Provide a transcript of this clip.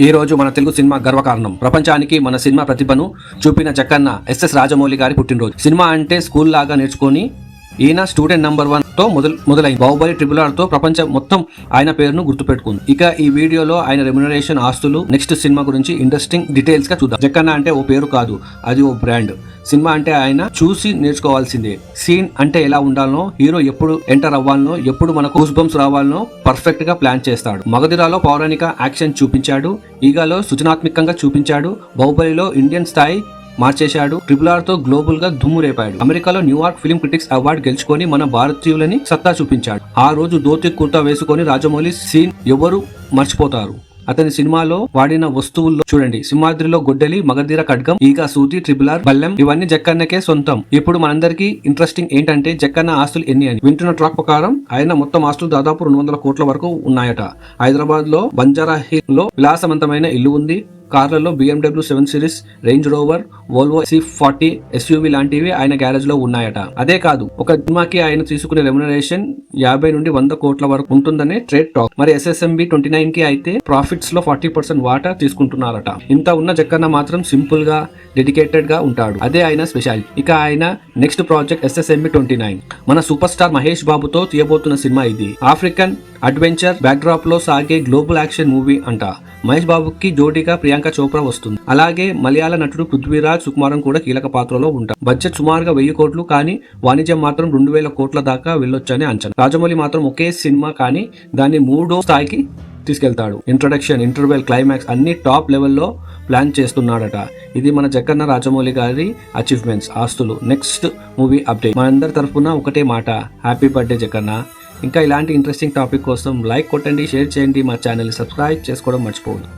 ఈ రోజు మన తెలుగు సినిమా గర్వకారణం. ప్రపంచానికి మన సినిమా ప్రతిభను చూపిన జక్కన్న ఎస్ఎస్ రాజమౌళి గారి పుట్టినరోజు. సినిమా అంటే స్కూల్ లాగా నేర్చుకొని ఈయన స్టూడెంట్ నెంబర్ 1 తో మొదలైంది. బాహుబలి RRR తో ప్రపంచం మొత్తం ఆయన పేరును గుర్తుపెట్టుకుంది. ఇక ఈ వీడియోలో ఆయన రెమ్యునరేషన్, ఆస్తులు, నెక్స్ట్ సినిమా గురించి ఇంట్రెస్టింగ్ డీటెయిల్స్ గా చూద్దాం. జక్కన్న అంటే ఓ పేరు కాదు, అది ఓ బ్రాండ్. సినిమా అంటే ఆయన చూసి నేర్చుకోవాల్సిందే. సీన్ అంటే ఎలా ఉండాలనో, హీరో ఎప్పుడు ఎంటర్ అవ్వాలనో, ఎప్పుడు మనకు గూస్ బంప్స్ రావాలనో పర్ఫెక్ట్ గా ప్లాన్ చేస్తాడు. మగధిరాలో పౌరాణిక యాక్షన్ చూపించాడు, ఈగాలో సృజనాత్మకంగా చూపించాడు, బాహుబలిలో ఇండియన్ స్థాయి మార్చేశాడు, RRR తో గ్లోబల్ గా దుమ్ము రేపాడు, అమెరికాలో న్యూయార్క్ ఫిల్మ్ క్రిటిక్స్ అవార్డు గెలుచుకొని మన భారతీయులని సత్తా చూపించాడు. ఆ రోజు ధోతి కుర్తా వేసుకొని రాజమౌళి సీన్ ఎవరు మర్చిపోతారు. అతని సినిమాలో వాడిన వస్తువుల్లో చూడండి, సింహాద్రిలో గొడ్డలి, మగధీర ఖడ్గం, ఈగ సూది, RRR బల్లెం, ఇవన్నీ జక్కన్నకే సొంతం. ఇప్పుడు మనందరికీ ఇంట్రెస్టింగ్ ఏంటంటే జక్కన్న ఆస్తులు ఎన్ని అని. వింటున్న ట్రాక్ ప్రకారం ఆయన మొత్తం ఆస్తులు దాదాపు 200 కోట్ల వరకు ఉన్నాయట. హైదరాబాద్ లో బంజారా హిల్ లో విలాసవంతమైన ఇల్లు ఉంది. కార్లలో BMW 7 series, range rover, Volvo C40 SUV లాంటివి ఆయన గ్యారేజ్ లో ఉన్నాయట. అదే కాదు, ఒక సినిమాకి ఆయన తీసుకునే రెమ్యునరేషన్ 50 నుండి 100 కోట్ల వరకు ఉంటుందనే ట్రేడ్ టాక్. మరి SSMB 29 కి అయితే ప్రాఫిట్స్ లో 40% వాటా తీసుకుంటున్నారట. ఇంత ఉన్న జక్కన్న మాత్రం సింపుల్ గా, డెడికేటెడ్ గా ఉంటాడు. అదే ఆయన స్పెషాలిటీ. ఇక ఆయన నెక్స్ట్ ప్రాజెక్ట్ SSMB 29. మన సూపర్ స్టార్ మహేష్ బాబుతో తీయబోతున్న సినిమా ఇది. ఆఫ్రికన్ అడ్వెంచర్ బ్యాక్డ్రాప్ లో సాగే గ్లోబల్ యాక్షన్ మూవీ అంట. మహేష్ బాబుకి జోడీగా ప్రియాంక చోప్రా వస్తుంది. అలాగే మలయాళ నటుడు పృథ్వీరాజ్ సుకుమారన్ కూడా కీలక పాత్రలో ఉంటారు. బడ్జెట్ సుమారుగా 1000 కోట్లు, కానీ వాణిజ్యం మాత్రం 2000 కోట్ల దాకా వెళ్ళొచ్చని అంచనా. రాజమౌళి మాత్రం ఒకే సినిమా కానీ దాన్ని 3వ స్థాయికి తీసుకెళ్తాడు. ఇంట్రొడక్షన్, ఇంటర్వెల్, క్లైమాక్స్ అన్ని టాప్ లెవెల్లో ప్లాన్ చేస్తున్నాడట. ఇది మన జక్కన్న రాజమౌళి గారి అచీవ్మెంట్స్, ఆస్తులు, నెక్స్ట్ మూవీ అప్డేట్. మనందరి తరఫున ఒకటే మాట, హ్యాపీ బర్త్డే జక్కన్న. ఇంకా ఇలాంటి ఇంట్రెస్టింగ్ టాపిక్ కోసం లైక్ కొట్టండి, షేర్ చేయండి, మా ఛానల్ సబ్స్క్రైబ్ చేసుకోవడం మర్చిపోవద్దు.